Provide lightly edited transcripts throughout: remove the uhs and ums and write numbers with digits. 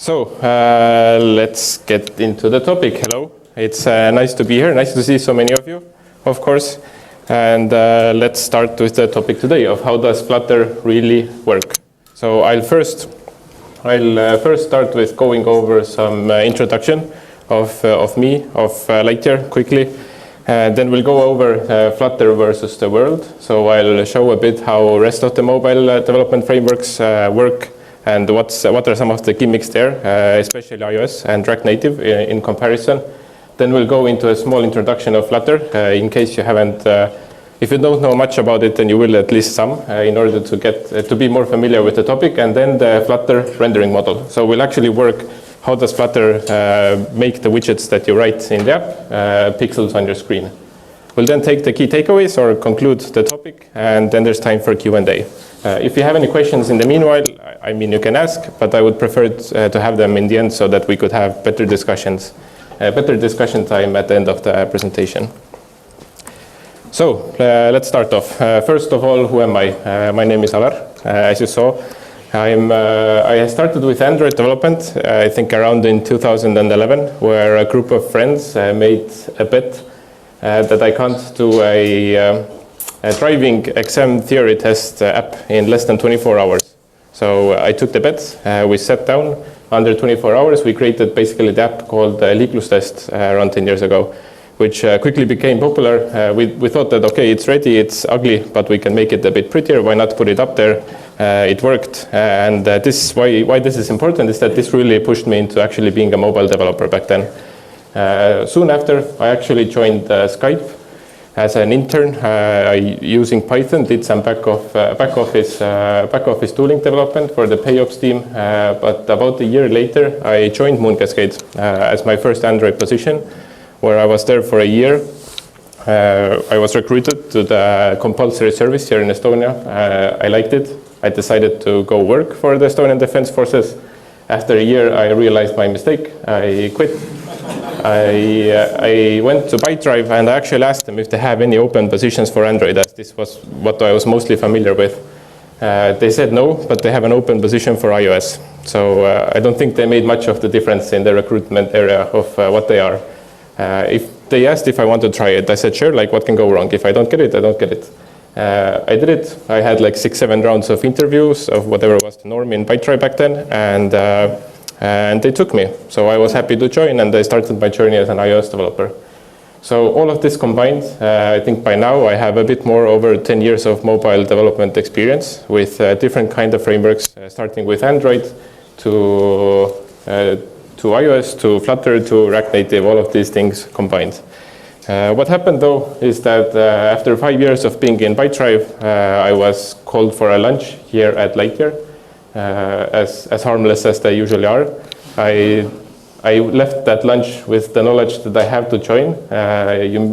So let's get into the topic. Hello, it's nice to be here. Nice to see so many of you, of course. And let's start with the topic today of how does Flutter really work. So I'll first start with going over some introduction of me, of Lightyear quickly. Then we'll go over Flutter versus the world. So I'll show a bit how rest of the mobile development frameworks work and what are some of the gimmicks there, especially iOS and React Native in comparison. Then we'll go into a small introduction of Flutter in case you haven't, if you don't know much about it, then you will at least some in order to get to be more familiar with the topic, and then the Flutter rendering model. So we'll actually work how does Flutter make the widgets that you write in the app pixels on your screen. We'll then take the key takeaways or conclude the topic, and then there's time for Q&A. If you have any questions in the meanwhile, I mean, you can ask, but I would prefer to have them in the end so that we could have better discussion time at the end of the presentation. So let's start off. First of all, who am I? My name is Alar, as you saw. I started with Android development, I think around in 2011, where a group of friends made a bet that I can't do a driving exam theory test app in less than 24 hours. So I took the bet, we sat down, under 24 hours, we created basically the app called Liiklustest around 10 years ago, which quickly became popular. We thought that, okay, it's ready, it's ugly, but we can make it a bit prettier, why not put it up there? It worked, and this why this is important is that this really pushed me into actually being a mobile developer back then. Soon after, I actually joined Skype as an intern, using Python, did some back office tooling development for the PayOps team. But about a year later, I joined Mooncascade as my first Android position, where I was there for a year. I was recruited to the compulsory service here in Estonia. I liked it. I decided to go work for the Estonian Defense Forces. After a year, I realized my mistake. I quit. I went to ByteDrive and I actually asked them if they have any open positions for Android, as this was what I was mostly familiar with. They said no, but they have an open position for iOS. So I don't think they made much of the difference in the recruitment area of what they are. If they asked if I want to try it, I said sure, like what can go wrong? If I don't get it, I don't get it. I did it. I had like 6-7 rounds of interviews of whatever was the norm in ByteDrive back then, and they took me. So I was happy to join, and I started my journey as an iOS developer. So all of this combined, I think by now I have a bit more over 10 years of mobile development experience with different kind of frameworks, starting with Android to iOS, to Flutter, to React Native, all of these things combined. What happened though is that after 5 years of being in ByteDrive, I was called for a lunch here at Lightyear, as harmless as they usually are. I left that lunch with the knowledge that I have to join.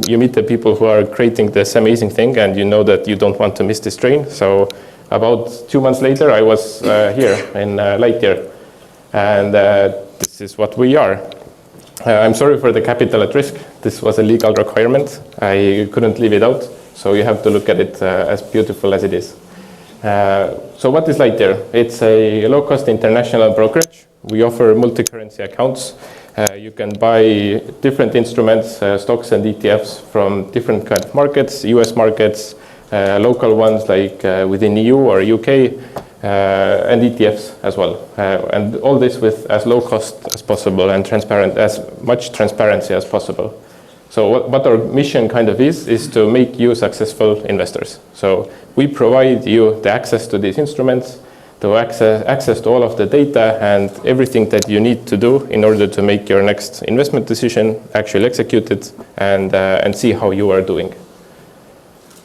You meet the people who are creating this amazing thing, and you know that you don't want to miss this train. So about 2 months later, I was here in Lightyear, and this is what we are. I'm sorry for the capital at risk. This was a legal requirement. I couldn't leave it out, so you have to look at it as beautiful as it is. So what is Lightyear? It's a low-cost international brokerage. We offer multi-currency accounts. You can buy different instruments, stocks and ETFs from different kind of markets, US markets, local ones like within EU or UK, and ETFs as well. And all this with as low cost as possible and transparent, as much transparency as possible. So what our mission kind of is to make you successful investors. So we provide you the access to these instruments, to access to all of the data and everything that you need to do in order to make your next investment decision, actually execute it, and see how you are doing.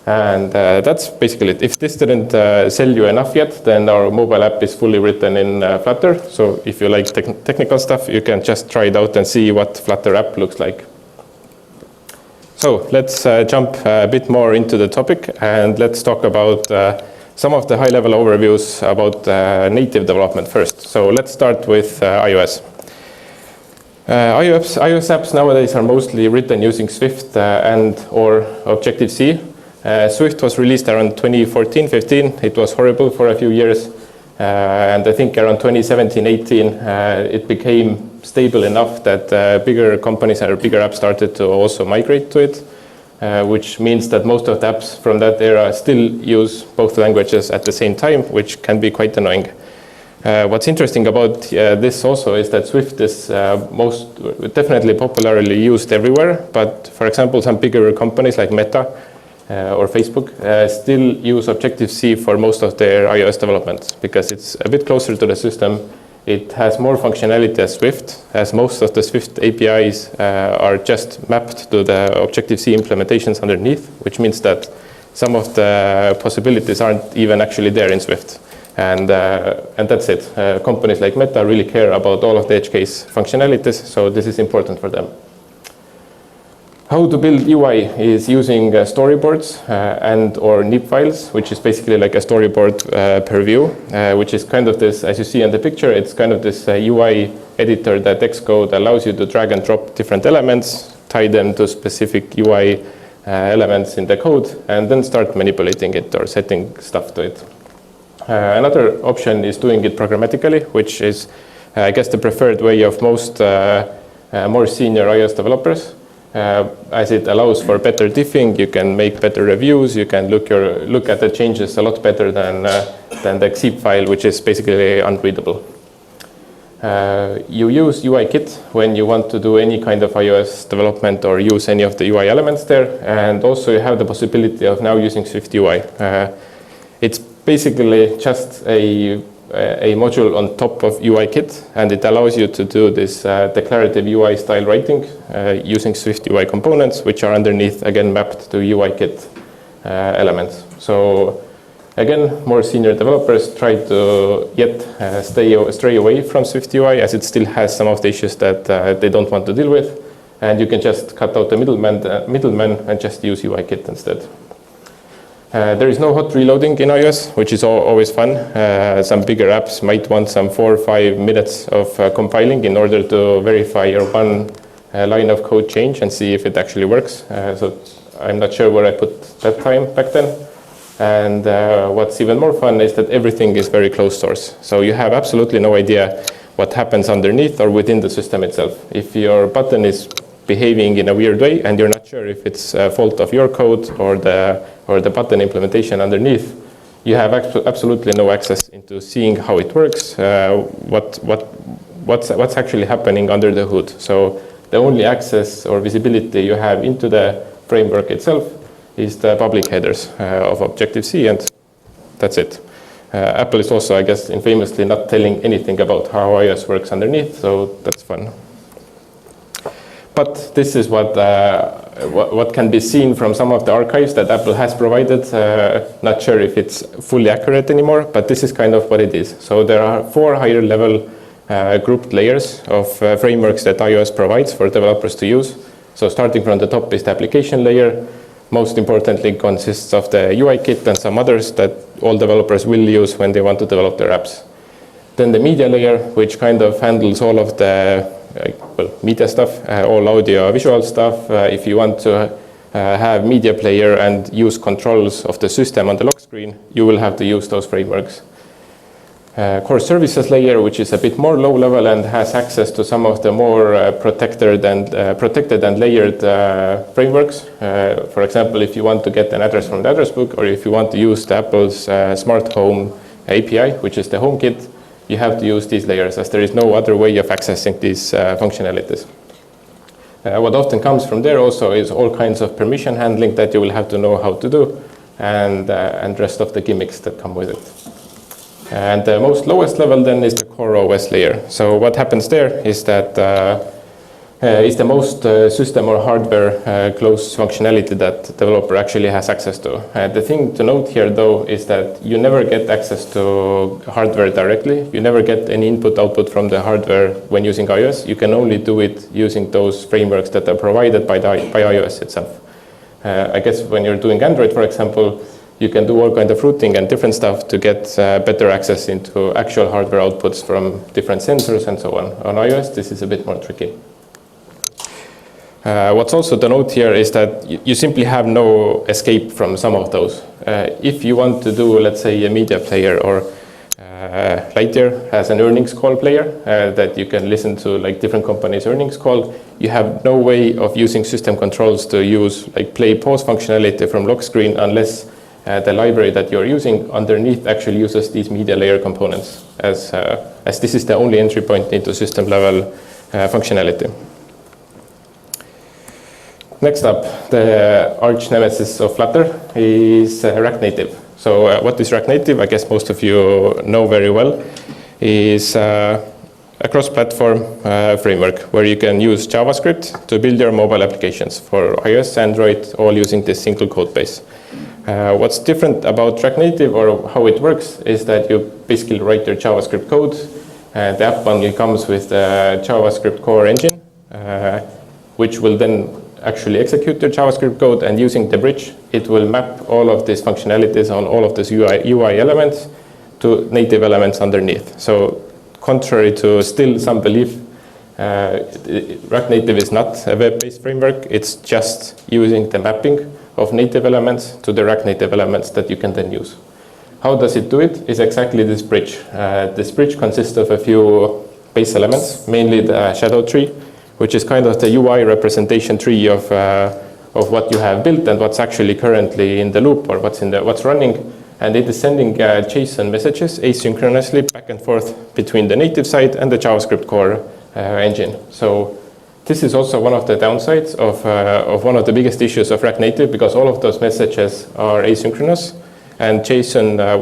And that's basically it. If this didn't sell you enough yet, then our mobile app is fully written in Flutter. So if you like technical stuff, you can just try it out and see what Flutter app looks like. So let's jump a bit more into the topic, and let's talk about some of the high-level overviews about native development first. So let's start with iOS. iOS apps nowadays are mostly written using Swift and/or Objective-C. Swift was released around 2014-15. It was horrible for a few years. And I think around 2017-18, it became stable enough that bigger companies or bigger apps started to also migrate to it, which means that most of the apps from that era still use both languages at the same time, which can be quite annoying. What's interesting about this also is that Swift is definitely popularly used everywhere, but for example, some bigger companies like Meta or Facebook still use Objective-C for most of their iOS development because it's a bit closer to the system. It has more functionality as Swift, as most of the Swift APIs are just mapped to the Objective-C implementations underneath, which means that some of the possibilities aren't even actually there in Swift. And that's it. Companies like Meta really care about all of the edge case functionalities, so this is important for them. How to build UI is using storyboards and or nib files, which is basically like a storyboard per view, which is kind of this, as you see in the picture, it's kind of this UI editor that Xcode allows you to drag and drop different elements, tie them to specific UI elements in the code, and then start manipulating it or setting stuff to it. Another option is doing it programmatically, which is, I guess, the preferred way of most more senior iOS developers. As it allows for better diffing, you can make better reviews, you can look at the changes a lot better than the zip file, which is basically unreadable. You use UIKit when you want to do any kind of iOS development or use any of the UI elements there, and also you have the possibility of now using Swift UI. It's basically just a module on top of UIKit, and it allows you to do this declarative UI style writing using Swift UI components, which are underneath, again, mapped to UIKit elements. So again, more senior developers try to stray away from Swift UI, as it still has some of the issues that they don't want to deal with, and you can just cut out the middleman and just use UIKit instead. There is no hot reloading in iOS, which is always fun. Some bigger apps might want some 4 or 5 minutes of compiling in order to verify your one line of code change and see if it actually works. So I'm not sure where I put that time back then. And what's even more fun is that everything is very closed source. So you have absolutely no idea what happens underneath or within the system itself. If your button is behaving in a weird way and you're not sure if it's a fault of your code or the button implementation underneath, you have absolutely no access into seeing how it works, what's actually happening under the hood. So the only access or visibility you have into the framework itself is the public headers of Objective-C, and that's it. Apple is also, I guess, infamously not telling anything about how iOS works underneath, so that's fun. But this is what can be seen from some of the archives that Apple has provided. Not sure if it's fully accurate anymore, but this is kind of what it is. So there are 4 higher level grouped layers of frameworks that iOS provides for developers to use. So starting from the top is the application layer. Most importantly, consists of the UIKit and some others that all developers will use when they want to develop their apps. Then the media layer, which kind of handles all of the media stuff, all audio visual stuff. If you want to have media player and use controls of the system on the lock screen, you will have to use those frameworks. Core services layer, which is a bit more low level and has access to some of the more protected and layered frameworks. For example, if you want to get an address from the address book, or if you want to use the Apple's Smart Home API, which is the HomeKit, you have to use these layers, as there is no other way of accessing these functionalities. What often comes from there also is all kinds of permission handling that you will have to know how to do, and rest of the gimmicks that come with it. And the most lowest level then is the core OS layer. So what happens there is that is the most system or hardware close functionality that the developer actually has access to. The thing to note here, though, is that you never get access to hardware directly. You never get any input-output from the hardware when using iOS. You can only do it using those frameworks that are provided by iOS itself. I guess when you're doing Android, for example, you can do all kind of routing and different stuff to get better access into actual hardware outputs from different sensors and so on. On iOS, this is a bit more tricky. What's also to note here is that you simply have no escape from some of those. If you want to do, let's say, a media player or Lightyear has an earnings call player that you can listen to like different companies' earnings call. You have no way of using system controls to use like play pause functionality from lock screen unless the library that you're using underneath actually uses these media layer components as this is the only entry point into system level functionality. Next up, the arch nemesis of Flutter is React Native. So what is React Native? I guess most of you know very well. Is a cross-platform framework where you can use JavaScript to build your mobile applications for iOS, Android, all using this single code base. What's different about React Native or how it works is that you basically write your JavaScript code. The app bundle comes with the JavaScript core engine, which will then actually execute your JavaScript code, and using the bridge, it will map all of these functionalities on all of these UI elements to native elements underneath. So contrary to still some belief, React Native is not a web-based framework. It's just using the mapping of native elements to the React Native elements that you can then use. How does it do it? Is exactly this bridge. This bridge consists of a few base elements, mainly the shadow tree, which is kind of the UI representation tree of what you have built and what's actually currently in the loop or what's running. And it is sending JSON messages asynchronously back and forth between the native side and the JavaScript core engine. So this is also one of the downsides of one of the biggest issues of React Native, because all of those messages are asynchronous, and JSON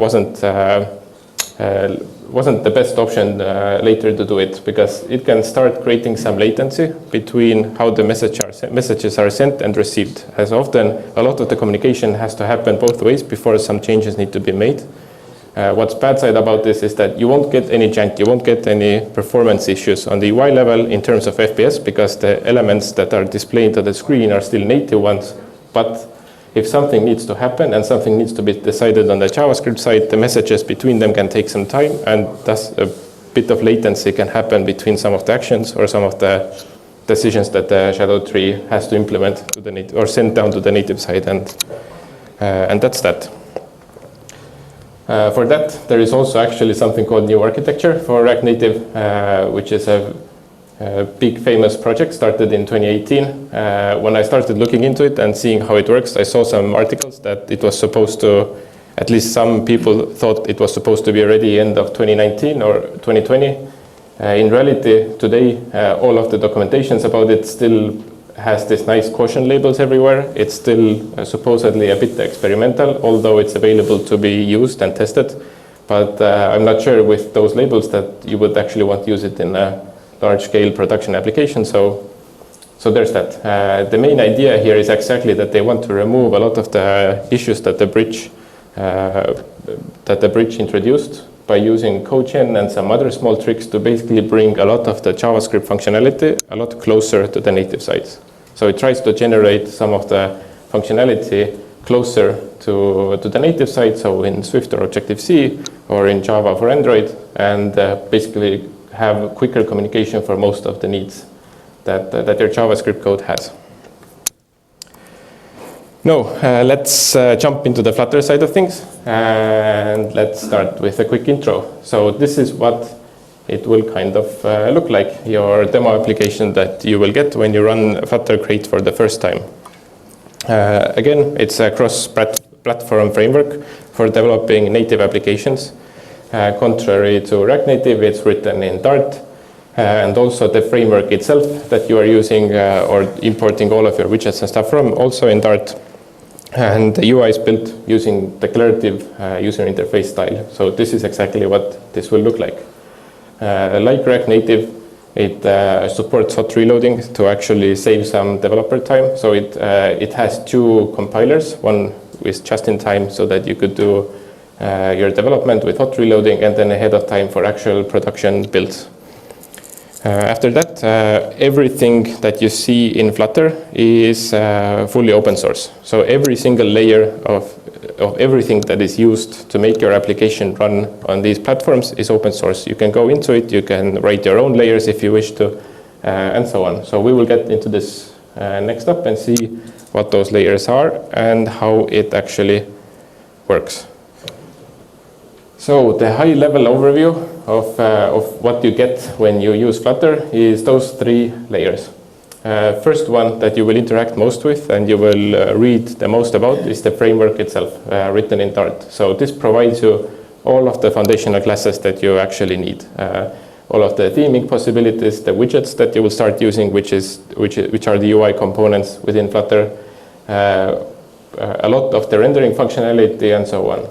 wasn't the best option later to do it, because it can start creating some latency between how the messages are sent and received, as often a lot of the communication has to happen both ways before some changes need to be made. What's bad side about this is that you won't get any jank, you won't get any performance issues on the UI level in terms of FPS, because the elements that are displayed on the screen are still native ones. But if something needs to happen and something needs to be decided on the JavaScript side, the messages between them can take some time, and thus a bit of latency can happen between some of the actions or some of the decisions that the shadow tree has to implement to the native, or send down to the native side, and that's that. For that, there is also actually something called New Architecture for React Native, which is a big famous project started in 2018. When I started looking into it and seeing how it works, I saw some articles that it was supposed to, at least some people thought it was supposed to be ready end of 2019 or 2020. In reality, today, all of the documentations about it still has this nice caution labels everywhere. It's still supposedly a bit experimental, although it's available to be used and tested. But I'm not sure with those labels that you would actually want to use it in a large-scale production application. So there's that. The main idea here is exactly that they want to remove a lot of the issues that the bridge introduced by using CodeGen and some other small tricks to basically bring a lot of the JavaScript functionality a lot closer to the native sites. So it tries to generate some of the functionality closer to the native side, so in Swift or Objective-C or in Java for Android, and basically have quicker communication for most of the needs that your JavaScript code has. Now, let's jump into the Flutter side of things, and let's start with a quick intro. So this is what it will kind of look like, your demo application that you will get when you run Flutter Create for the first time. Again, it's a cross-platform framework for developing native applications. Contrary to React Native, it's written in Dart, and also the framework itself that you are using or importing all of your widgets and stuff from, also in Dart. And the UI is built using declarative user interface style. So this is exactly what this will look like. Like React Native, it supports hot reloading to actually save some developer time. So it has two compilers. One is just in time so that you could do your development with hot reloading, and then ahead of time for actual production builds. After that, everything that you see in Flutter is fully open source. So every single layer of everything that is used to make your application run on these platforms is open source. You can go into it, you can write your own layers if you wish to, and so on. So we will get into this next up and see what those layers are and how it actually works. So the high-level overview of what you get when you use Flutter is those 3 layers. First one that you will interact most with and you will read the most about is the framework itself, written in Dart. So this provides you all of the foundational classes that you actually need. All of the theming possibilities, the widgets that you will start using, which are the UI components within Flutter, a lot of the rendering functionality, and so on.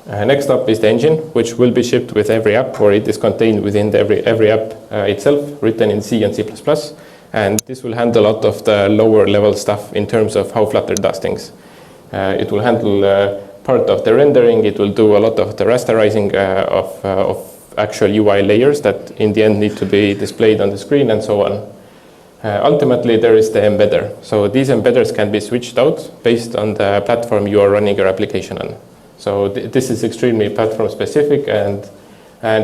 Next up is the engine, which will be shipped with every app, or it is contained within every app itself, written in C and C++. And this will handle a lot of the lower level stuff in terms of how Flutter does things. It will handle part of the rendering, it will do a lot of the rasterizing of actual UI layers that in the end need to be displayed on the screen, and so on. Ultimately, there is the embedder. So these embedders can be switched out based on the platform you are running your application on. So this is extremely platform specific, and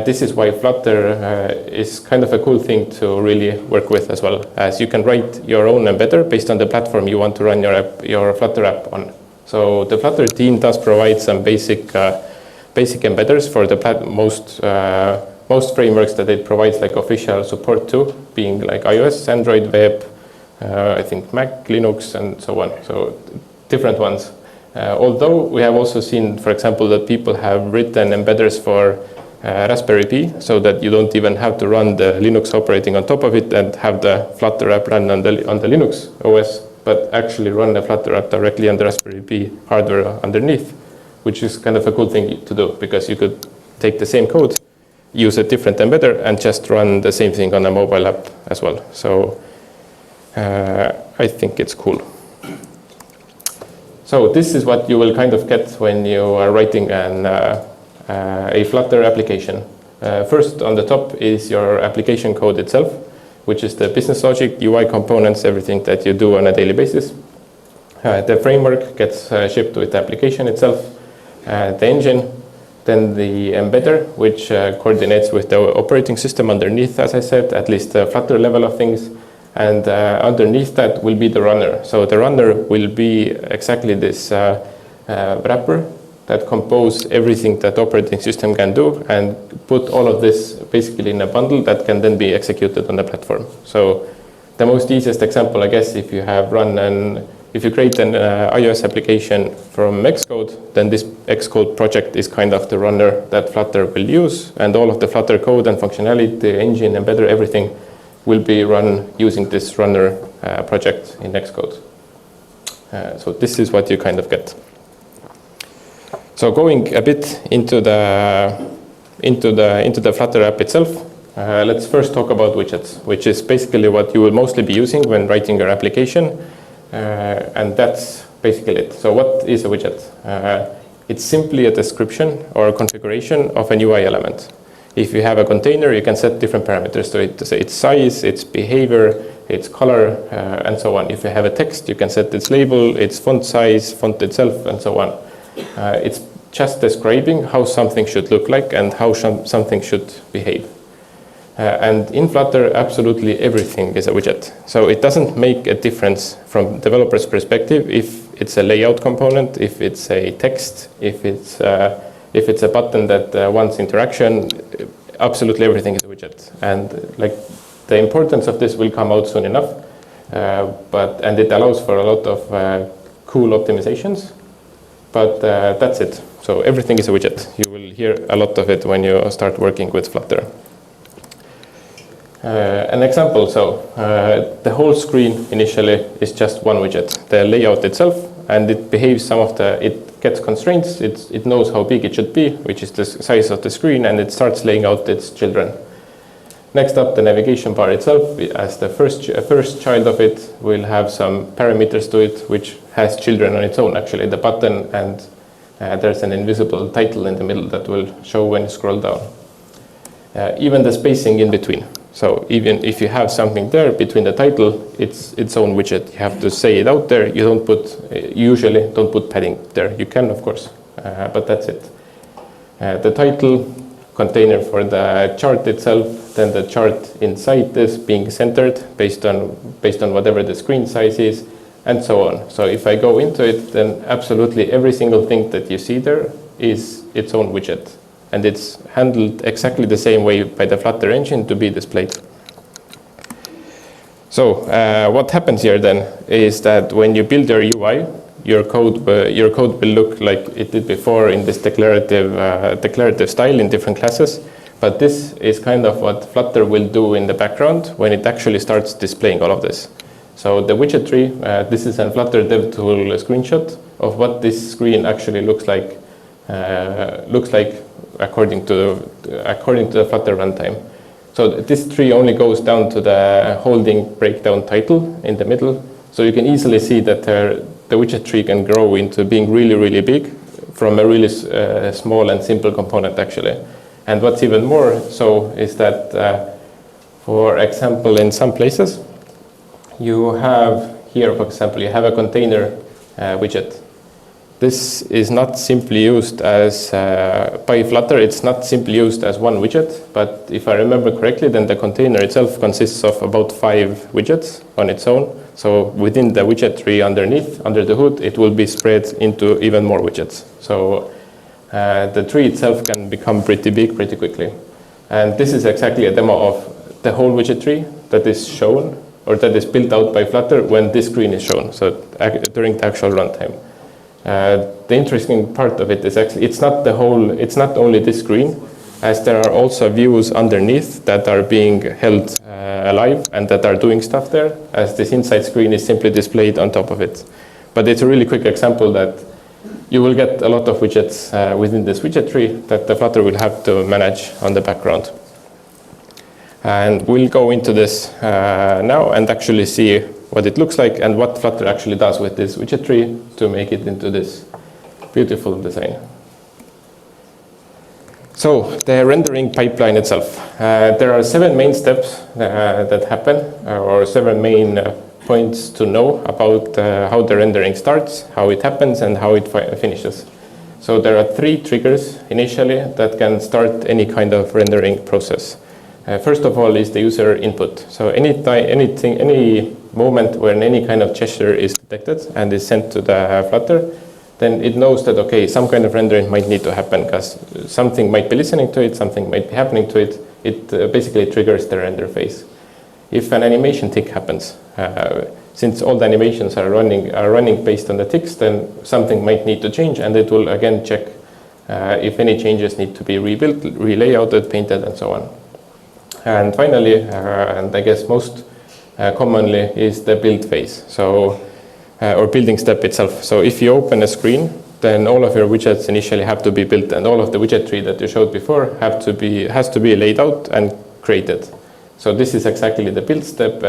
this is why Flutter is kind of a cool thing to really work with as well, as you can write your own embedder based on the platform you want to run your Flutter app on. So the Flutter team does provide some basic embedders for the most frameworks that it provides like official support to, being like iOS, Android, web, I think Mac, Linux, and so on. So different ones. Although we have also seen, for example, that people have written embedders for Raspberry Pi, so that you don't even have to run the Linux operating on top of it and have the Flutter app run on the Linux OS, but actually run the Flutter app directly on the Raspberry Pi hardware underneath, which is kind of a cool thing to do, because you could take the same code, use a different embedder, and just run the same thing on a mobile app as well. So I think it's cool. So this is what you will kind of get when you are writing a Flutter application. First, on the top is your application code itself, which is the business logic, UI components, everything that you do on a daily basis. The framework gets shipped with the application itself, the engine, then the embedder, which coordinates with the operating system underneath, as I said, at least the Flutter level of things. And underneath that will be the runner. So the runner will be exactly this wrapper that compose everything that operating system can do, and put all of this basically in a bundle that can then be executed on the platform. So the most easiest example, I guess, if you create an iOS application from Xcode, then this Xcode project is kind of the runner that Flutter will use, and all of the Flutter code and functionality, the engine, embedder, everything will be run using this runner project in Xcode. So this is what you kind of get. So going a bit into the Flutter app itself, let's first talk about widgets, which is basically what you will mostly be using when writing your application, and that's basically it. So what is a widget? It's simply a description or a configuration of an UI element. If you have a container, you can set different parameters to it, to say its size, its behavior, its color, and so on. If you have a text, you can set its label, its font size, font itself, and so on. It's just describing how something should look like and how something should behave. And in Flutter, absolutely everything is a widget. So it doesn't make a difference from developer's perspective if it's a layout component, if it's a text, if it's a button that wants interaction. Absolutely everything is a widget. And like the importance of this will come out soon enough, and it allows for a lot of cool optimizations. But that's it. So everything is a widget. You will hear a lot of it when you start working with Flutter. An example, so the whole screen initially is just one widget, the layout itself, and it behaves it gets constraints, it knows how big it should be, which is the size of the screen, and it starts laying out its children. Next up, the navigation bar itself, as the first child of it, will have some parameters to it, which has children on its own, actually, the button, and there's an invisible title in the middle that will show when you scroll down. Even the spacing in between. So even if you have something there between the title, it's its own widget. You have to say it out there. You usually don't put padding there. You can, of course, but that's it. The title, container for the chart itself, then the chart inside this being centered based on whatever the screen size is, and so on. So if I go into it, then absolutely every single thing that you see there is its own widget. and it's handled exactly the same way by the Flutter engine to be displayed. So what happens here then is that when you build your UI, your code will look like it did before in this declarative style in different classes. But this is kind of what Flutter will do in the background when it actually starts displaying all of this. So the widget tree, this is a Flutter dev tool screenshot of what this screen actually looks like according to the Flutter runtime. So this tree only goes down to the holding breakdown title in the middle. So you can easily see that the widget tree can grow into being really, really big from a really small and simple component actually. And what's even more so is that, for example, in some places, you have here, for example, you have a container widget. This is not simply used as, by Flutter, it's not simply used as one widget, but if I remember correctly, then the container itself consists of about 5 widgets on its own. So within the widget tree underneath, under the hood, it will be spread into even more widgets. So the tree itself can become pretty big pretty quickly. And this is exactly a demo of the whole widget tree that is shown, or that is built out by Flutter when this screen is shown, so during the actual runtime. The interesting part of it is actually it's not only this screen, as there are also views underneath that are being held alive and that are doing stuff there, as this inside screen is simply displayed on top of it. But it's a really quick example that you will get a lot of widgets within this widget tree that the Flutter will have to manage on the background. And we'll go into this now and actually see what it looks like and what Flutter actually does with this widget tree to make it into this beautiful design. So the rendering pipeline itself. There are 7 main steps that happen, or 7 main points to know about how the rendering starts, how it happens, and how it finishes. So there are 3 triggers initially that can start any kind of rendering process. First of all is the user input. So any moment when any kind of gesture is detected and is sent to the Flutter, then it knows that, okay, some kind of rendering might need to happen because something might be listening to it, something might be happening to it. It basically triggers the render phase. If an animation tick happens, since all the animations are running based on the ticks, then something might need to change, and it will again check if any changes need to be rebuilt, relayouted, painted, and so on. And finally, and I guess most commonly, is the build phase, so or building step itself. So if you open a screen, then all of your widgets initially have to be built, and all of the widget tree that you showed before has to be laid out and created. So this is exactly the build step,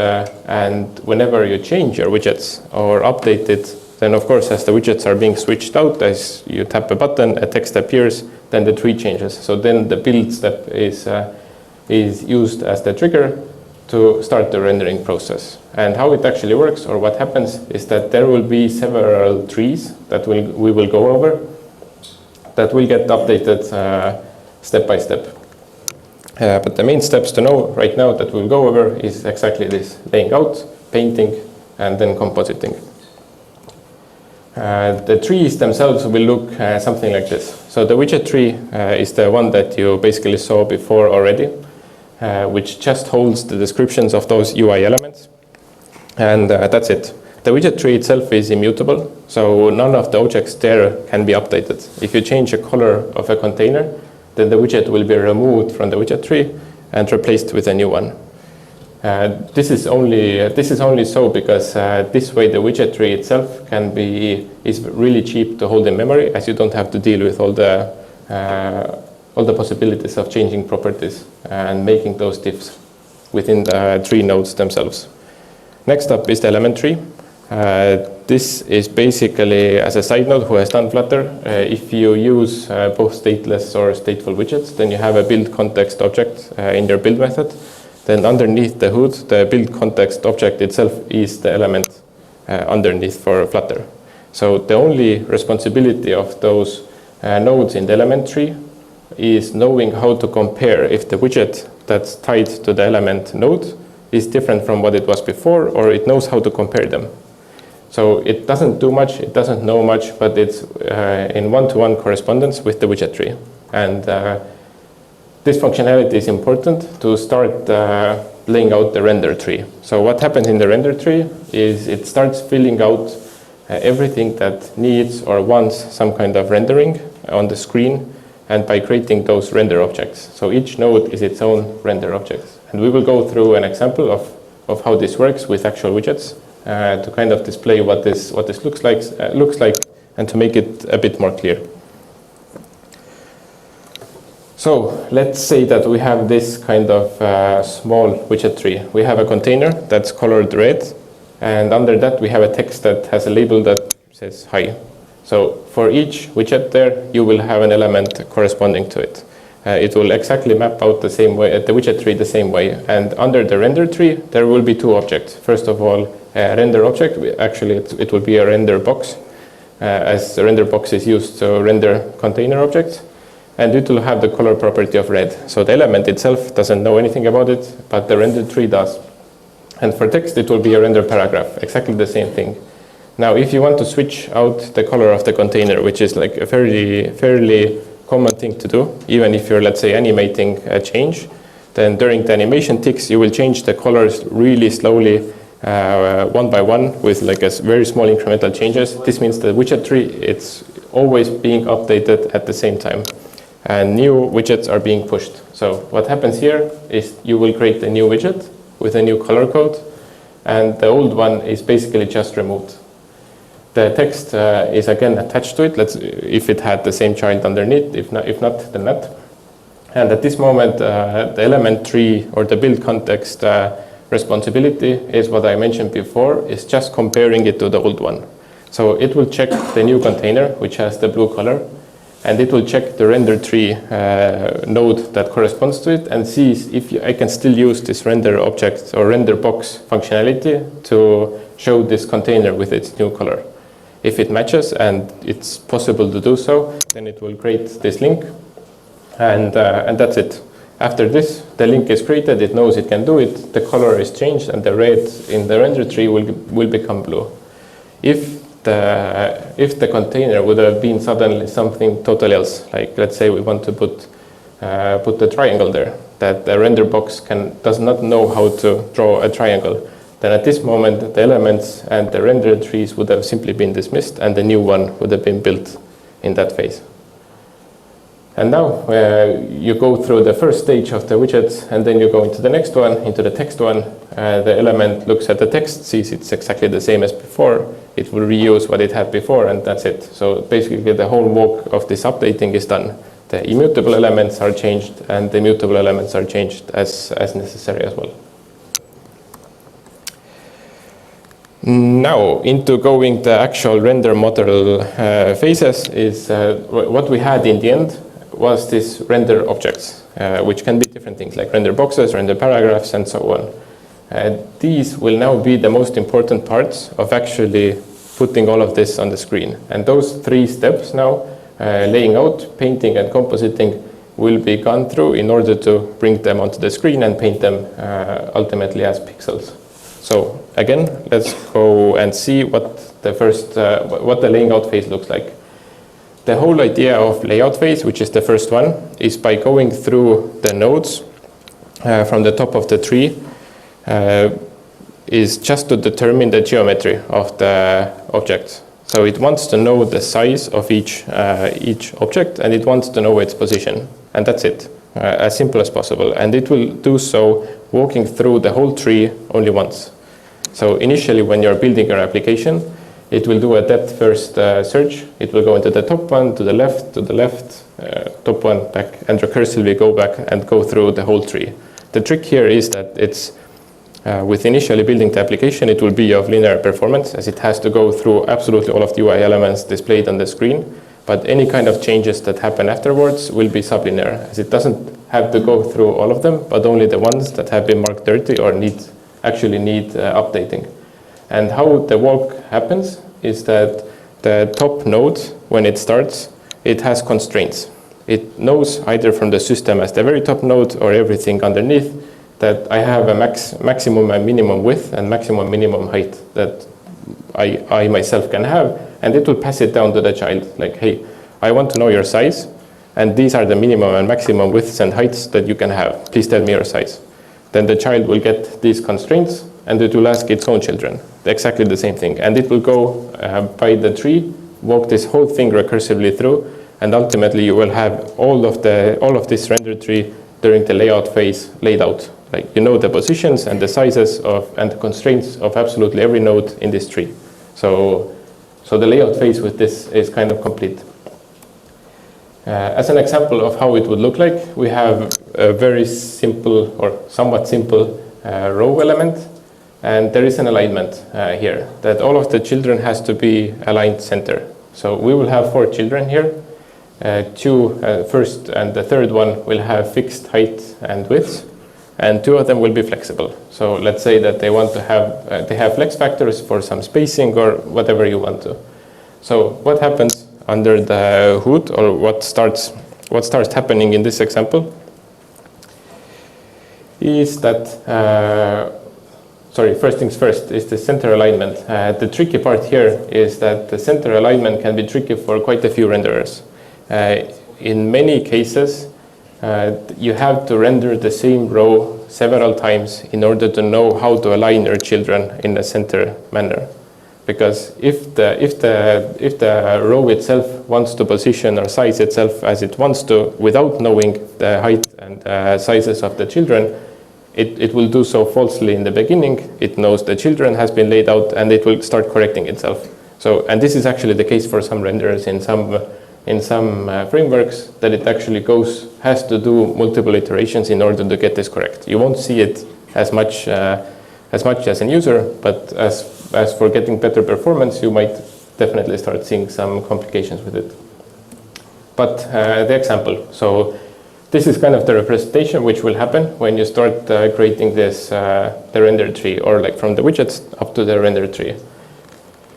and whenever you change your widgets or update it, then of course as the widgets are being switched out, as you tap a button, a text appears, then the tree changes. So then the build step is used as the trigger to start the rendering process. And how it actually works, or what happens, is that there will be several trees that we will go over that will get updated step by step. But the main steps to know right now that we'll go over is exactly this: laying out, painting, and then compositing. The trees themselves will look something like this. So the widget tree is the one that you basically saw before already, which just holds the descriptions of those UI elements. And that's it. The widget tree itself is immutable, so none of the objects there can be updated. If you change a color of a container, then the widget will be removed from the widget tree and replaced with a new one. This is only so because this way the widget tree itself is really cheap to hold in memory, as you don't have to deal with all the possibilities of changing properties and making those diffs within the tree nodes themselves. Next up is the element tree. This is basically, as a side note, who has done Flutter, if you use both stateless or stateful widgets, then you have a build context object in your build method. Then underneath the hood, the build context object itself is the element underneath for Flutter. So the only responsibility of those nodes in the element tree is knowing how to compare if the widget that's tied to the element node is different from what it was before, or it knows how to compare them. So it doesn't do much, it doesn't know much, but it's in one-to-one correspondence with the widget tree. And this functionality is important to start laying out the render tree. So what happens in the render tree is it starts filling out everything that needs or wants some kind of rendering on the screen, and by creating those render objects. So each node is its own render object. And we will go through an example of how this works with actual widgets to kind of display what this looks like and to make it a bit more clear. So let's say that we have this kind of small widget tree. We have a container that's colored red, and under that we have a text that has a label that says hi. So for each widget there, you will have an element corresponding to it. It will exactly map out the same way, the widget tree the same way. And under the render tree, there will be two objects. First of all, a render object. Actually, it will be a render box, as the render box is used to render container objects. And it will have the color property of red. So the element itself doesn't know anything about it, but the render tree does. And for text, it will be a render paragraph, exactly the same thing. Now, if you want to switch out the color of the container, which is like a fairly common thing to do, even if you're, let's say, animating a change, then during the animation ticks, you will change the colors really slowly, one by one, with like a very small incremental changes. This means the widget tree, it's always being updated at the same time. And new widgets are being pushed. So what happens here is you will create a new widget with a new color code, and the old one is basically just removed. The text is again attached to it, if it had the same child underneath, if not, then not. And at this moment, the element tree or the build context responsibility is what I mentioned before, is just comparing it to the old one. So it will check the new container, which has the blue color, and it will check the render tree node that corresponds to it and sees if I can still use this render object or render box functionality to show this container with its new color. If it matches and it's possible to do so, then it will create this link, and that's it. After this, the link is created, it knows it can do it, the color is changed, and the red in the render tree will become blue. If the container would have been suddenly something totally else, like let's say we want to put the triangle there, that the render box does not know how to draw a triangle, then at this moment the elements and the render trees would have simply been dismissed and the new one would have been built in that phase. And now you go through the first stage of the widgets, and then you go into the next one, into the text one. The element looks at the text, sees it's exactly the same as before. It will reuse what it had before, and that's it. So basically the whole work of this updating is done. The immutable elements are changed, and the mutable elements are changed as necessary as well. Now, into going the actual render model phases is what we had in the end was this render objects, which can be different things like render boxes, render paragraphs, and so on. These will now be the most important parts of actually putting all of this on the screen. And those three steps now, laying out, painting, and compositing, will be gone through in order to bring them onto the screen and paint them ultimately as pixels. So again, let's go and see what the laying out phase looks like. The whole idea of layout phase, which is the first one, is by going through the nodes from the top of the tree, is just to determine the geometry of the object. So it wants to know the size of each object, and it wants to know its position, and that's it, as simple as possible. And it will do so walking through the whole tree only once. So initially, when you're building your application, it will do a depth first search. It will go into the top one, to the left, top one, back, and recursively go back and go through the whole tree. The trick here is that it's with initially building the application, it will be of linear performance, as it has to go through absolutely all of the UI elements displayed on the screen. But any kind of changes that happen afterwards will be sublinear, as it doesn't have to go through all of them, but only the ones that have been marked dirty or actually need updating. And how the walk happens is that the top node, when it starts, it has constraints. It knows either from the system as the very top node or everything underneath that I have a maximum and minimum width and maximum minimum height that I myself can have, and it will pass it down to the child, like, hey, I want to know your size, and these are the minimum and maximum widths and heights that you can have. Please tell me your size. Then the child will get these constraints, and it will ask its own children exactly the same thing. And it will go by the tree, walk this whole thing recursively through, and ultimately you will have all of this render tree during the layout phase laid out. Like, you know the positions and the sizes and the constraints of absolutely every node in this tree. So the layout phase with this is kind of complete. As an example of how it would look like, we have a very simple or somewhat simple row element, and there is an alignment here that all of the children has to be aligned center. So we will have 4 children here. First and the third one will have fixed height and width, and 2 of them will be flexible. So let's say that they want to have they have flex factors for some spacing or whatever you want to. So what happens under the hood, or what starts happening in this example, is that first things first is the center alignment. The tricky part here is that the center alignment can be tricky for quite a few renderers. In many cases, you have to render the same row several times in order to know how to align your children in a center manner. Because if the row itself wants to position or size itself as it wants to without knowing the height and sizes of the children, it will do so falsely in the beginning. It knows the children has been laid out, and it will start correcting itself. So, and this is actually the case for some renderers in some frameworks, that it actually has to do multiple iterations in order to get this correct. You won't see it as much as an user, but as for getting better performance, you might definitely start seeing some complications with it. But the example, so this is kind of the representation which will happen when you start creating this the render tree, or like from the widgets up to the render tree.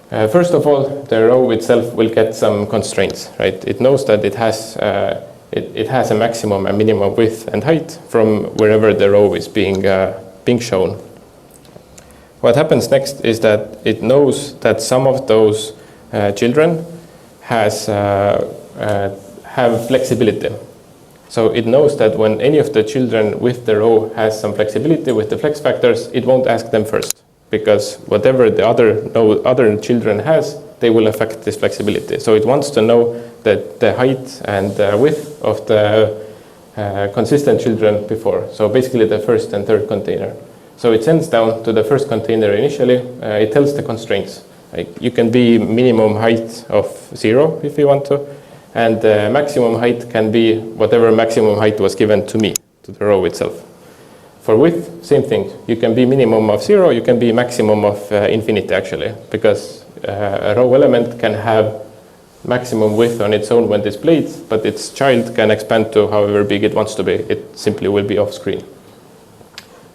First of all, the row itself will get some constraints, right? It knows that it has a maximum and minimum width and height from wherever the row is being shown. What happens next is that it knows that some of those children have flexibility. So it knows that when any of the children with the row has some flexibility with the flex factors, it won't ask them first, because whatever the other children has, they will affect this flexibility. So it wants to know that the height and the width of the consistent children before. So basically the first and third container. So it sends down to the first container initially. It tells the constraints. Like, you can be minimum height of 0 if you want to, and the maximum height can be whatever maximum height was given to me, to the row itself. For width, same thing. You can be minimum of 0, you can be maximum of infinity actually, because a row element can have maximum width on its own when displayed, but its child can expand to however big it wants to be. It simply will be off screen.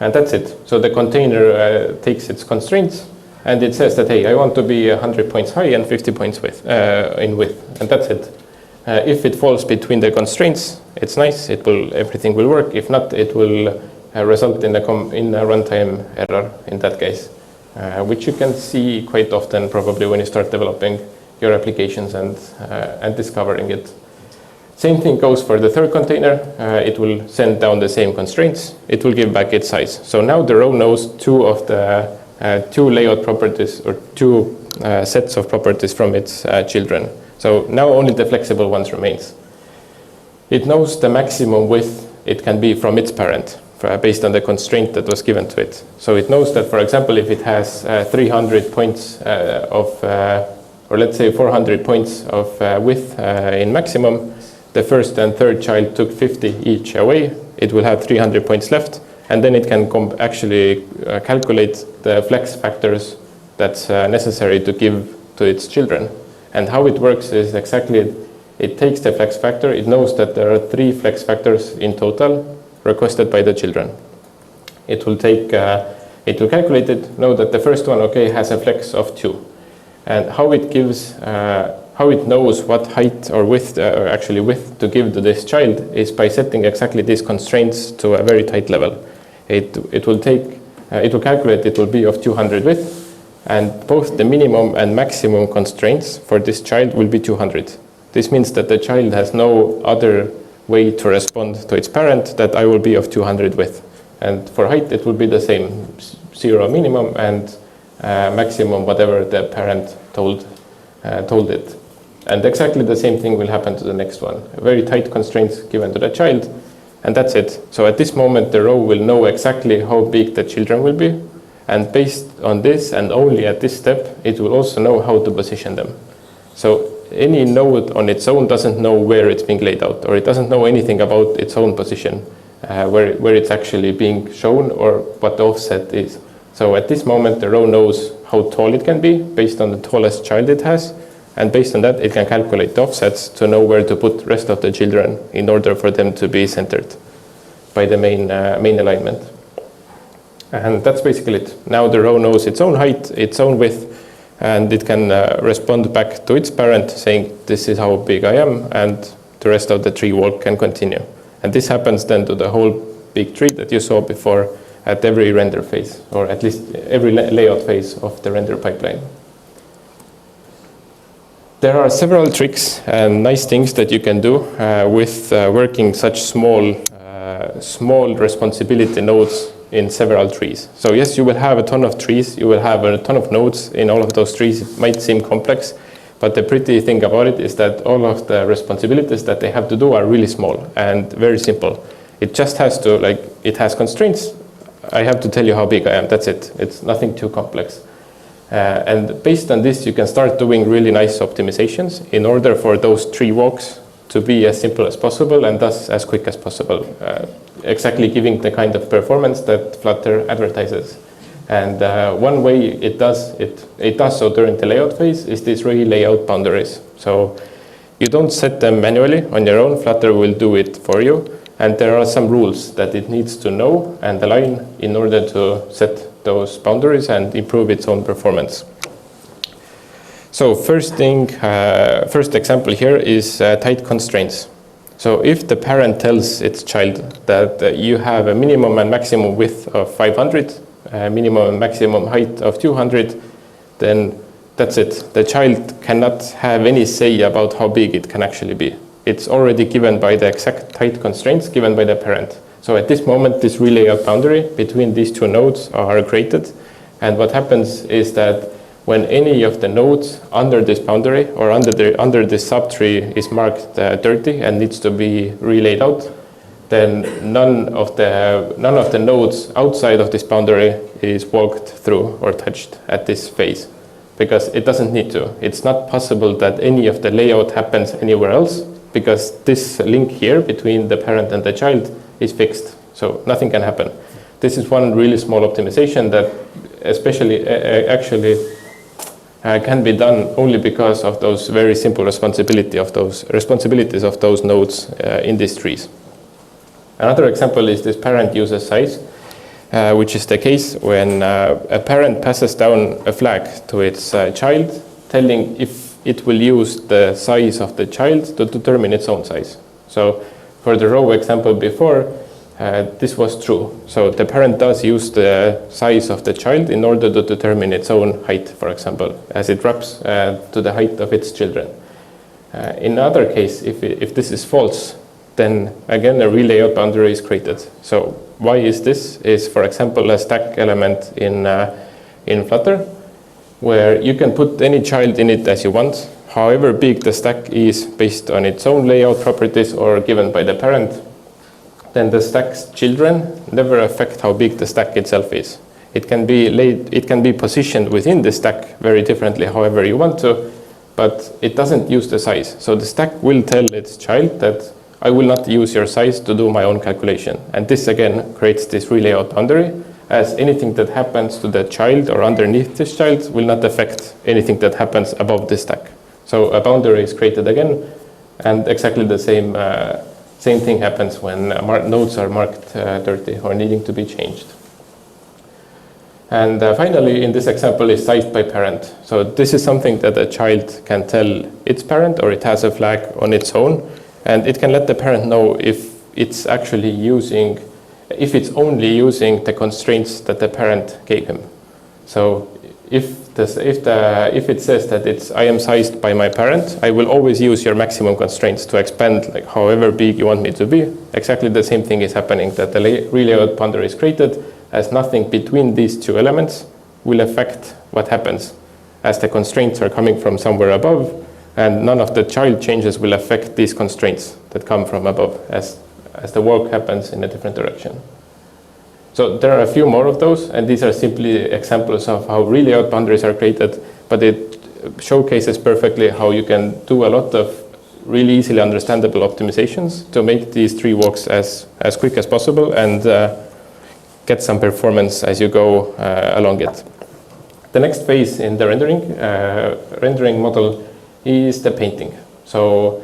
And that's it. So the container takes its constraints, and it says that, hey, I want to be 100 points high and 50 points in width, and that's it. If it falls between the constraints, it's nice. Everything will work. If not, it will result in a runtime error in that case, which you can see quite often probably when you start developing your applications and discovering it. Same thing goes for the third container. It will send down the same constraints. It will give back its size. So now the row knows 2 of the 2 layout properties, or 2 sets of properties from its children. So now only the flexible ones remains. It knows the maximum width it can be from its parent based on the constraint that was given to it. So it knows that, for example, if it has 300 points or let's say 400 points of width in maximum, the first and third child took 50 each away, it will have 300 points left, and then it can actually calculate the flex factors that's necessary to give to its children. And how it works is exactly, it takes the flex factor, it knows that there are 3 flex factors in total requested by the children. It will calculate it, know that the first one, okay, has a flex of 2. And how it knows what height or width, or actually width to give to this child is by setting exactly these constraints to a very tight level. It will calculate it will be of 200 width, and both the minimum and maximum constraints for this child will be 200. This means that the child has no other way to respond to its parent that I will be of 200 width. And for height, it will be the same, 0 minimum and maximum whatever the parent told it. And exactly the same thing will happen to the next one. Very tight constraints given to the child, and that's it. So at this moment, the row will know exactly how big the children will be. And based on this, and only at this step, it will also know how to position them. So any node on its own doesn't know where it's being laid out, or it doesn't know anything about its own position, where it's actually being shown or what the offset is. So at this moment, the row knows how tall it can be based on the tallest child it has. And based on that, it can calculate the offsets to know where to put the rest of the children in order for them to be centered by the main alignment. And that's basically it. Now the row knows its own height, its own width, and it can respond back to its parent saying, this is how big I am, and the rest of the tree walk can continue. And this happens then to the whole big tree that you saw before at every render phase, or at least every layout phase of the render pipeline. There are several tricks and nice things that you can do with working such small responsibility nodes in several trees. So yes, you will have a ton of trees, you will have a ton of nodes in all of those trees. It might seem complex, but the pretty thing about it is that all of the responsibilities that they have to do are really small and very simple. It just has to, like, it has constraints. I have to tell you how big I am, that's it. It's nothing too complex. And based on this, you can start doing really nice optimizations in order for those tree walks to be as simple as possible and thus as quick as possible, exactly giving the kind of performance that Flutter advertises. And one way it does so during the layout phase is these re-layout boundaries. So you don't set them manually on your own, Flutter will do it for you. And there are some rules that it needs to know and align in order to set those boundaries and improve its own performance. So first example here is tight constraints. So if the parent tells its child that you have a minimum and maximum width of 500, minimum and maximum height of 200, then that's it. The child cannot have any say about how big it can actually be. It's already given by the exact tight constraints given by the parent. So at this moment, this re-layout boundary between these two nodes are created. And what happens is that when any of the nodes under this boundary or under this subtree is marked dirty and needs to be relayed out, then none of the nodes outside of this boundary is walked through or touched at this phase, because it doesn't need to. It's not possible that any of the layout happens anywhere else, because this link here between the parent and the child is fixed, so nothing can happen. This is one really small optimization that especially can be done only because of those very simple responsibilities of those nodes in these trees. Another example is this parent user size, which is the case when a parent passes down a flag to its child, telling if it will use the size of the child to determine its own size. So for the row example before, this was true. So the parent does use the size of the child in order to determine its own height, for example, as it wraps to the height of its children. In other case, if this is false, then again a re-layout boundary is created. So why is this? Is, for example, a stack element in Flutter, where you can put any child in it as you want, however big the stack is based on its own layout properties or given by the parent, then the stack's children never affect how big the stack itself is. It can be positioned within the stack very differently however you want to, but it doesn't use the size. So the stack will tell its child that I will not use your size to do my own calculation. And this again creates this re-layout boundary, as anything that happens to the child or underneath this child will not affect anything that happens above this stack. So a boundary is created again, and exactly the same thing happens when nodes are marked dirty or needing to be changed. And finally, in this example is sized by parent. So this is something that a child can tell its parent, or it has a flag on its own, and it can let the parent know if it's actually only using the constraints that the parent gave him. So if it says that I am sized by my parent, I will always use your maximum constraints to expand like however big you want me to be. Exactly the same thing is happening, that the relayout boundary is created as nothing between these two elements will affect what happens, as the constraints are coming from somewhere above, and none of the child changes will affect these constraints that come from above as the work happens in a different direction. So there are a few more of those, and these are simply examples of how relayout boundaries are created, but it showcases perfectly how you can do a lot of really easily understandable optimizations to make these tree walks as quick as possible and get some performance as you go along it. The next phase in the rendering model is the painting. So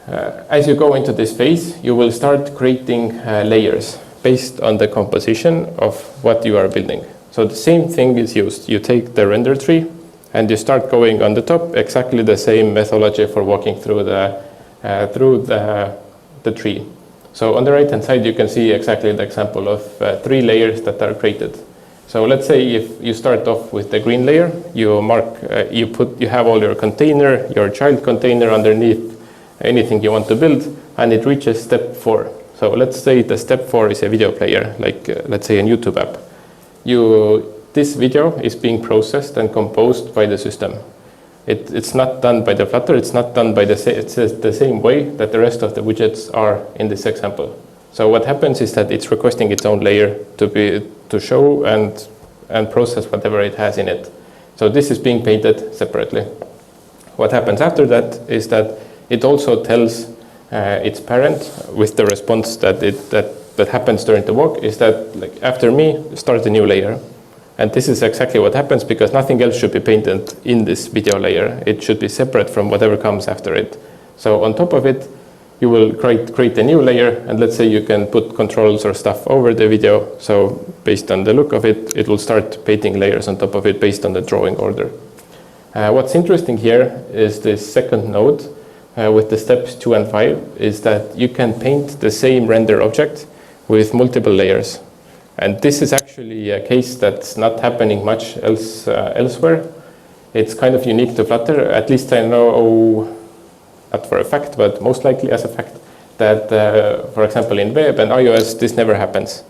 as you go into this phase, you will start creating layers based on the composition of what you are building. So the same thing is used. You take the render tree and you start going on the top, exactly the same methodology for walking through the tree. So on the right hand side you can see exactly the example of 3 layers that are created. So let's say if you start off with the green layer, you have all your container, your child container underneath anything you want to build, and it reaches step 4. So let's say the step 4 is a video player, like let's say a YouTube app. This video is being processed and composed by the system. It's not done by the Flutter, it's not done by the same way that the rest of the widgets are in this example. So what happens is that it's requesting its own layer to show and process whatever it has in it. So this is being painted separately. What happens after that is that it also tells its parent with the response that happens during the walk is that like after me, start a new layer. And this is exactly what happens because nothing else should be painted in this video layer. It should be separate from whatever comes after it. So on top of it, you will create a new layer, and let's say you can put controls or stuff over the video. So based on the look of it, it will start painting layers on top of it based on the drawing order. What's interesting here is this second node with the steps 2 and 5 is that you can paint the same render object with multiple layers. And this is actually a case that's not happening much elsewhere. It's kind of unique to Flutter. At least I know, not for a fact, but most likely as a fact, that, for example, in web and iOS, this never happens.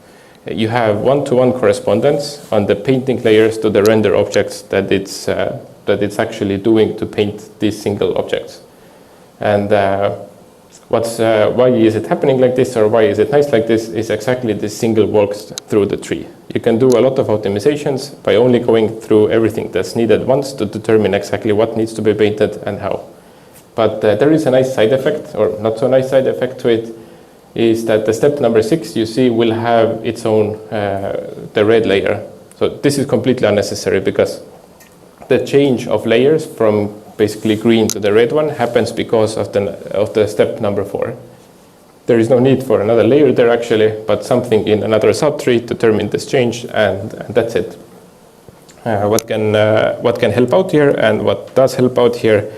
You have one-to-one correspondence on the painting layers to the render objects that it's actually doing to paint these single objects. And why is it happening like this, or why is it nice like this, is exactly this single walks through the tree. You can do a lot of optimizations by only going through everything that's needed once to determine exactly what needs to be painted and how. But there is a nice side effect, or not so nice side effect to it, is that the step number 6 you see will have its own, the red layer. So this is completely unnecessary because the change of layers from basically green to the red one happens because of the step number 4. There is no need for another layer there actually, but something in another subtree determine this change, and that's it. What can help out here, and what does help out here,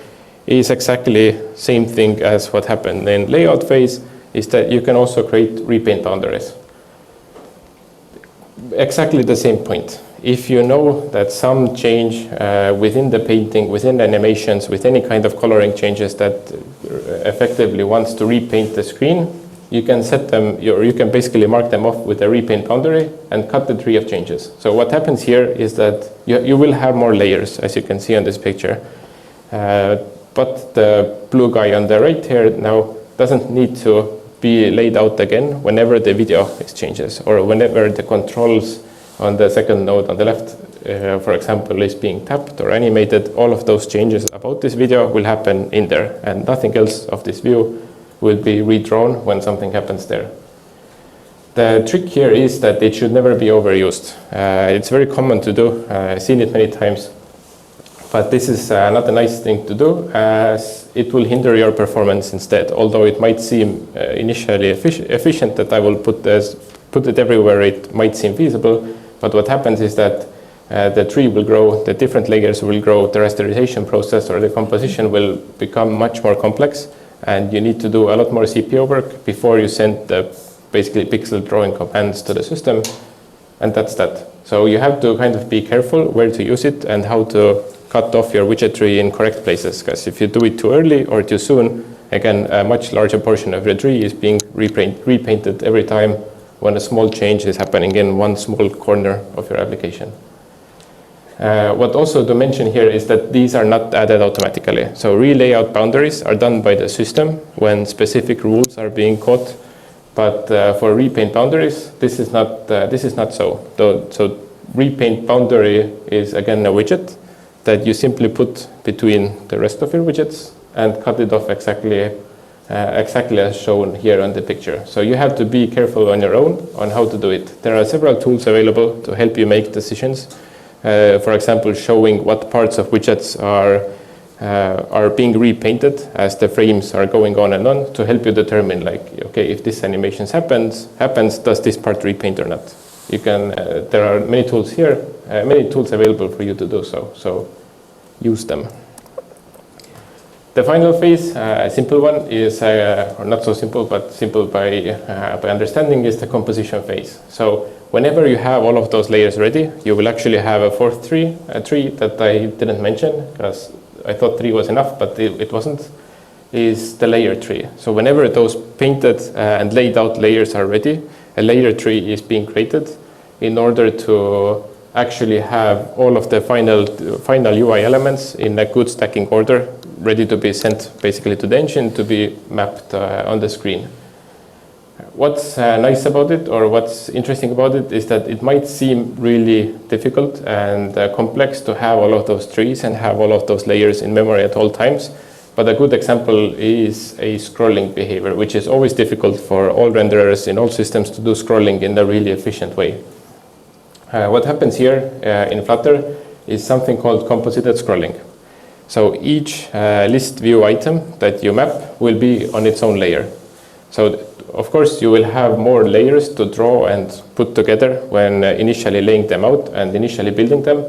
is exactly same thing as what happened in layout phase, is that you can also create repaint boundaries. Exactly the same point. If you know that some change within the painting, within animations, with any kind of coloring changes that effectively wants to repaint the screen, you can set them, or you can basically mark them off with a repaint boundary and cut the tree of changes. So what happens here is that you will have more layers, as you can see on this picture. But the blue guy on the right here now doesn't need to be laid out again whenever the video is changes, or whenever the controls on the second node on the left, for example, is being tapped or animated. All of those changes about this video will happen in there, and nothing else of this view will be redrawn when something happens there. The trick here is that it should never be overused. It's very common to do. I've seen it many times. But this is not a nice thing to do, as it will hinder your performance instead. Although it might seem initially efficient that I will put it everywhere, it might seem feasible. But what happens is that the tree will grow, the different layers will grow, the rasterization process or the composition will become much more complex, and you need to do a lot more CPU work before you send the basically pixel drawing commands to the system, and that's that. So you have to kind of be careful where to use it and how to cut off your widget tree in correct places, because if you do it too early or too soon, again, a much larger portion of your tree is being repainted every time when a small change is happening in one small corner of your application. What also to mention here is that these are not added automatically. So re-layout boundaries are done by the system when specific rules are being caught. But for repaint boundaries, this is not so. So repaint boundary is again a widget that you simply put between the rest of your widgets and cut it off exactly as shown here on the picture. So you have to be careful on your own on how to do it. There are several tools available to help you make decisions. For example, showing what parts of widgets are being repainted as the frames are going on and on to help you determine, like, okay, if this animation happens, does this part repaint or not? You can. There are many tools here, many tools available for you to do so. So use them. The final phase, a simple one, is or not so simple, but simple by understanding, is the composition phase. So whenever you have all of those layers ready, you will actually have a fourth tree that I didn't mention because I thought 3 was enough, but it wasn't, is the layer tree. So whenever those painted and laid out layers are ready, a layer tree is being created in order to actually have all of the final UI elements in a good stacking order, ready to be sent basically to the engine to be mapped on the screen. What's nice about it, or what's interesting about it, is that it might seem really difficult and complex to have all of those trees and have all of those layers in memory at all times. But a good example is a scrolling behavior, which is always difficult for all renderers in all systems to do scrolling in a really efficient way. What happens here in Flutter is something called composited scrolling. So each list view item that you map will be on its own layer. So of course you will have more layers to draw and put together when initially laying them out and initially building them.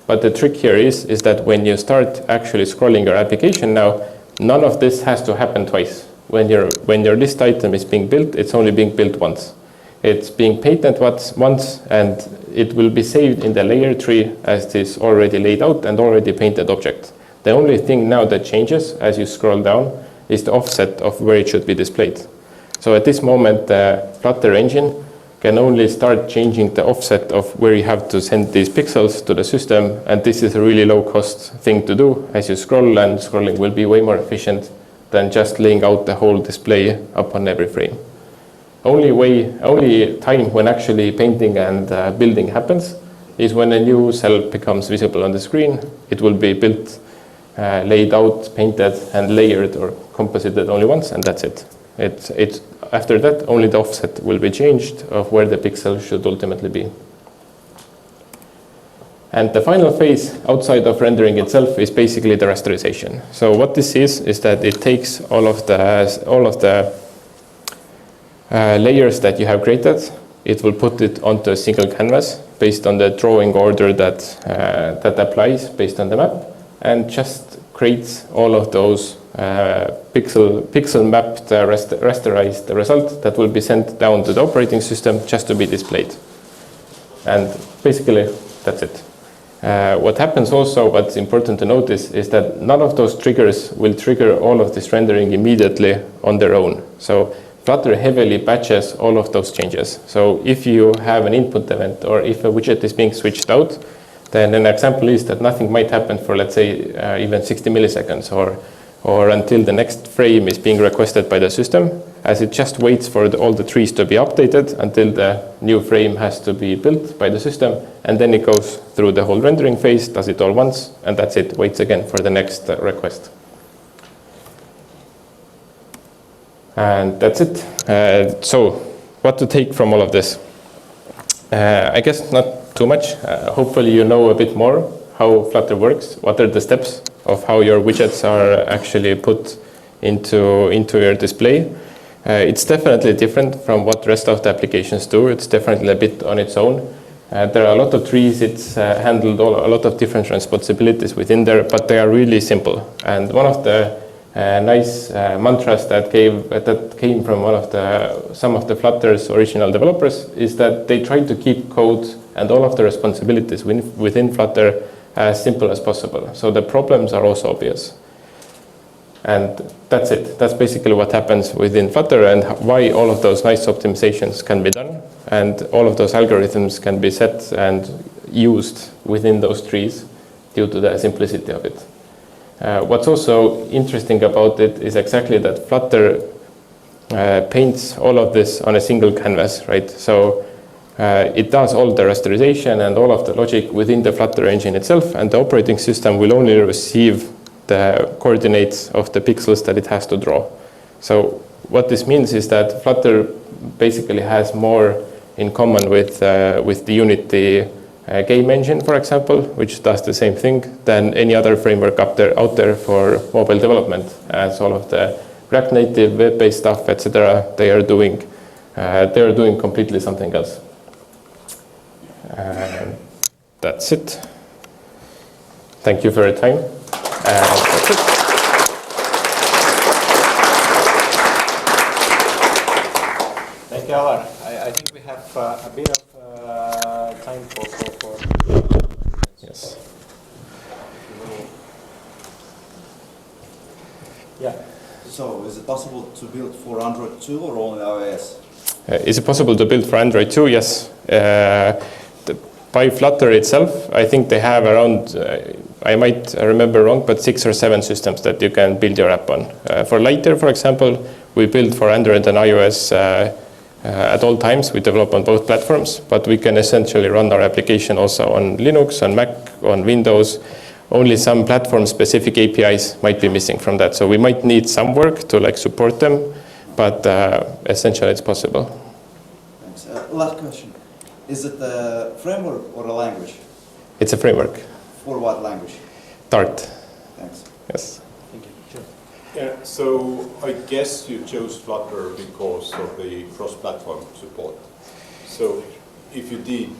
But the trick here is that when you start actually scrolling your application now, none of this has to happen twice. When your list item is being built, it's only being built once. It's being painted once, and it will be saved in the layer tree as this already laid out and already painted object. The only thing now that changes as you scroll down is the offset of where it should be displayed. So at this moment, the Flutter engine can only start changing the offset of where you have to send these pixels to the system, and this is a really low-cost thing to do as you scroll, and scrolling will be way more efficient than just laying out the whole display upon every frame. Only time when actually painting and building happens is when a new cell becomes visible on the screen. It will be built, laid out, painted, and layered or composited only once, and that's it. After that, only the offset will be changed of where the pixel should ultimately be. And the final phase outside of rendering itself is basically the rasterization. So what this is that it takes all of the layers that you have created. It will put it onto a single canvas based on the drawing order that applies based on the map, and just creates all of those pixel mapped rasterized result that will be sent down to the operating system just to be displayed. And basically that's it. What happens also, what's important to notice, is that none of those triggers will trigger all of this rendering immediately on their own. So Flutter heavily batches all of those changes. So if you have an input event, or if a widget is being switched out, then an example is that nothing might happen for, let's say, even 60 milliseconds, or until the next frame is being requested by the system, as it just waits for all the trees to be updated until the new frame has to be built by the system, and then it goes through the whole rendering phase, does it all once, and that's it, waits again for the next request. And that's it. So what to take from all of this? I guess not too much. Hopefully you know a bit more how Flutter works, what are the steps of how your widgets are actually put into your display. It's definitely different from what the rest of the applications do. It's definitely a bit on its own. There are a lot of trees. It's handled a lot of different responsibilities within there, but they are really simple. And one of the nice mantras that came from some of the Flutter's original developers is that they try to keep code and all of the responsibilities within Flutter as simple as possible. So the problems are also obvious. And that's it. That's basically what happens within Flutter and why all of those nice optimizations can be done. And all of those algorithms can be set and used within those trees due to the simplicity of it. What's also interesting about it is exactly that Flutter paints all of this on a single canvas, right? So it does all the rasterization and all of the logic within the Flutter engine itself, and the operating system will only receive the coordinates of the pixels that it has to draw. So what this means is that Flutter basically has more in common with the Unity game engine, for example, which does the same thing than any other framework out there for mobile development. As all of the React Native, web-based stuff, etc., they are doing completely something else. That's it. Thank you for your time. That's it. Thank you, Alar. I think we have a bit of time for Yes. Yeah. So, is it possible to build for Android too, or only iOS? Is it possible to build for Android too? Yes. By Flutter itself, I think they have around, I might remember wrong, but 6 or 7 systems that you can build your app on. For Lighter, for example, we build for Android and iOS at all times. We develop on both platforms, but we can essentially run our application also on Linux, on Mac, on Windows. Only some platform-specific APIs might be missing from that. So we might need some work to support them, but essentially it's possible. Thanks. Last question. Is it a framework or a language? It's a framework. For what language? Dart. Thanks. Yes. Thank you. Sure. Yeah, so I guess you chose Flutter because of the cross-platform support. So if you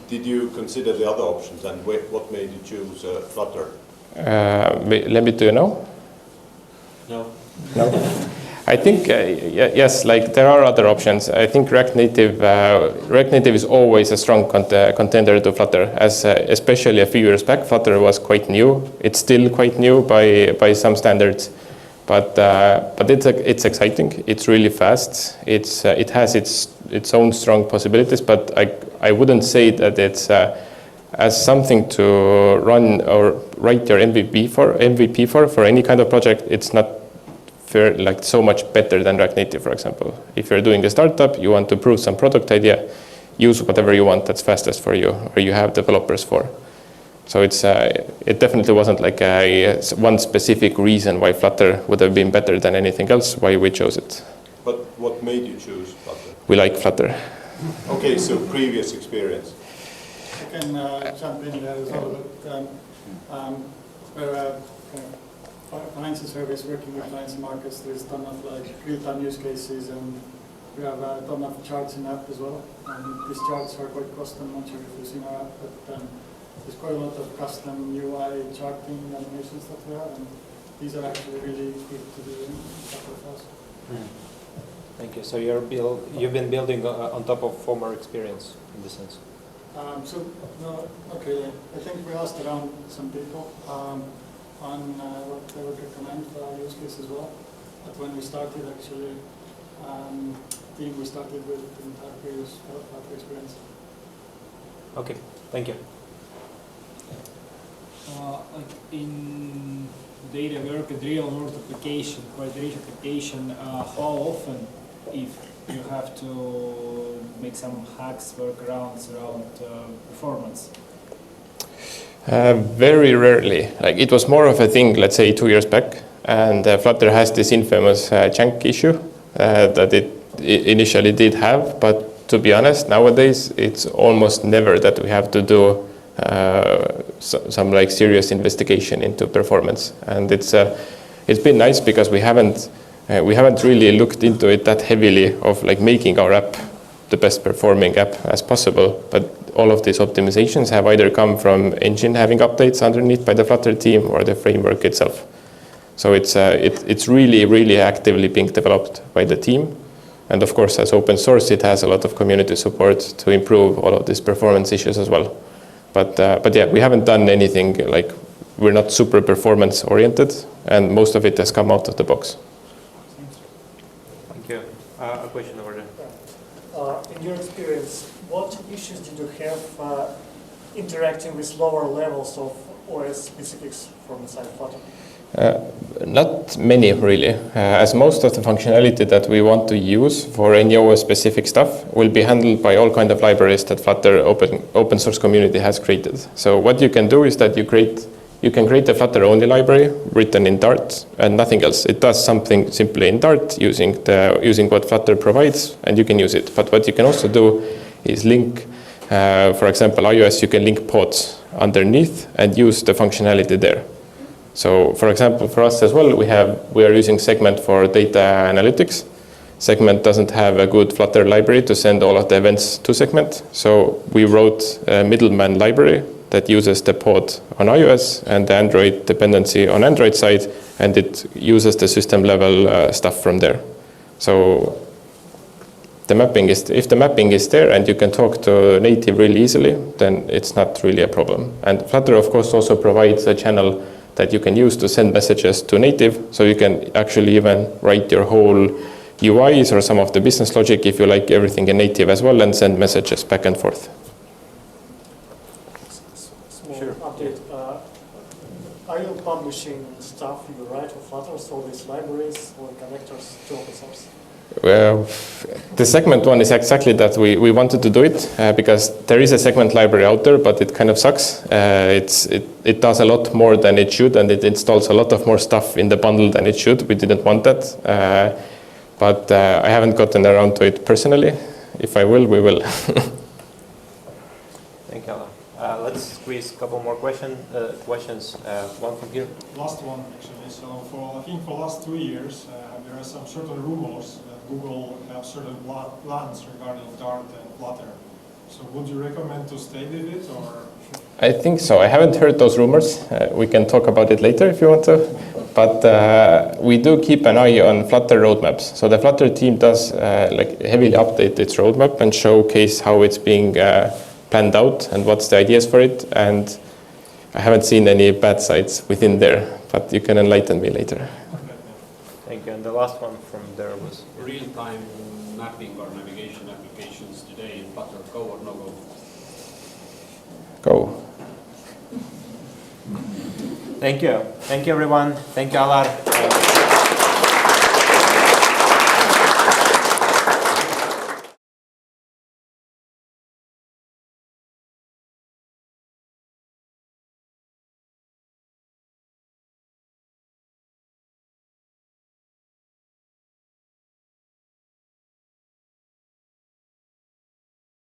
did you consider the other options, and what made you choose Flutter? Let me do you know? No. No? I think, yes, there are other options. I think React Native is always a strong contender to Flutter, as especially a few years back, Flutter was quite new. It's still quite new by some standards, but it's exciting. It's really fast. It has its own strong possibilities, but I wouldn't say that it's as something to run or write your MVP for any kind of project. It's not so much better than React Native, for example. If you're doing a startup, you want to prove some product idea, use whatever you want that's fastest for you, or you have developers for. So it definitely wasn't one specific reason why Flutter would have been better than anything else, why we chose it. But what made you choose Flutter? We like Flutter. Okay, so previous experience. I can jump in there as well, but we're financial service working with financial markets. There's a ton of real-time use cases, and we have a ton of charts in the app as well. And these charts are quite custom. I'm not sure if you've seen our app, but there's quite a lot of custom UI charting animations that we have, and these are actually really quick to do in a couple of hours. Thank you. So you've been building on top of former experience in this sense. No, okay. I think we asked around some people on what they would recommend for our use case as well. But when we started, actually, team we started with didn't have previous Flutter experience. Okay, thank you. In data work and real world application, quadratic application, how often, if you have to make some hacks, workarounds around performance? Very rarely. It was more of a thing, let's say 2 years back, and Flutter has this infamous chunk issue that it initially did have, but to be honest, nowadays it's almost never that we have to do some serious investigation into performance, and it's been nice because we haven't really looked into it that heavily of making our app the best performing app as possible, but all of these optimizations have either come from engine having updates underneath by the Flutter team or the framework itself. So it's really, really actively being developed by the team. And of course, as open source, it has a lot of community support to improve all of these performance issues as well. But yeah, we haven't done anything like, we're not super performance oriented, and most of it has come out of the box. Thank you. A question over there. In your experience, what issues did you have interacting with lower levels of OS specifics from inside Flutter? Not many, really, as most of the functionality that we want to use for any OS-specific stuff will be handled by all kind of libraries that Flutter open source community has created. So what you can do is that you can create a Flutter-only library written in Dart and nothing else. It does something simply in Dart using what Flutter provides, and you can use it. But what you can also do is link, for example, iOS, you can link pods underneath and use the functionality there. So, for example, for us as well, we are using Segment for data analytics. Segment doesn't have a good Flutter library to send all of the events to Segment. So we wrote a middleman library that uses the pod on iOS and the Android dependency on Android side, and it uses the system level stuff from there. So the mapping if the mapping is there and you can talk to native really easily, then it's not really a problem. And Flutter, of course, also provides a channel that you can use to send messages to native, so you can actually even write your whole UIs or some of the business logic if you like everything in native as well and send messages back and forth. Small update. Are you publishing stuff you write for Flutter, so these libraries or connectors to open source? Well, the Segment one is exactly that. We wanted to do it because there is a Segment library out there, but it kind of sucks. It does a lot more than it should, and it installs a lot of more stuff in the bundle than it should. We didn't want that, but I haven't gotten around to it personally. If I will, we will. Thank you, Alar. Let's squeeze a couple more questions. One from here. Last one, actually. So I think for the last 2 years, there are some certain rumors that Google have certain plans regarding Dart and Flutter. So would you recommend to stay with it, or? I think so. I haven't heard those rumors. We can talk about it later if you want to. But we do keep an eye on Flutter roadmaps. So the Flutter team does heavily update its roadmap and showcase how it's being planned out and what's the ideas for it. And I haven't seen any bad sides within there, but you can enlighten me later. Thank you. And the last one from there was real-time mapping or navigation applications today in Flutter, go or no go? Go. Thank you. Thank you, everyone. Thank you, Alar.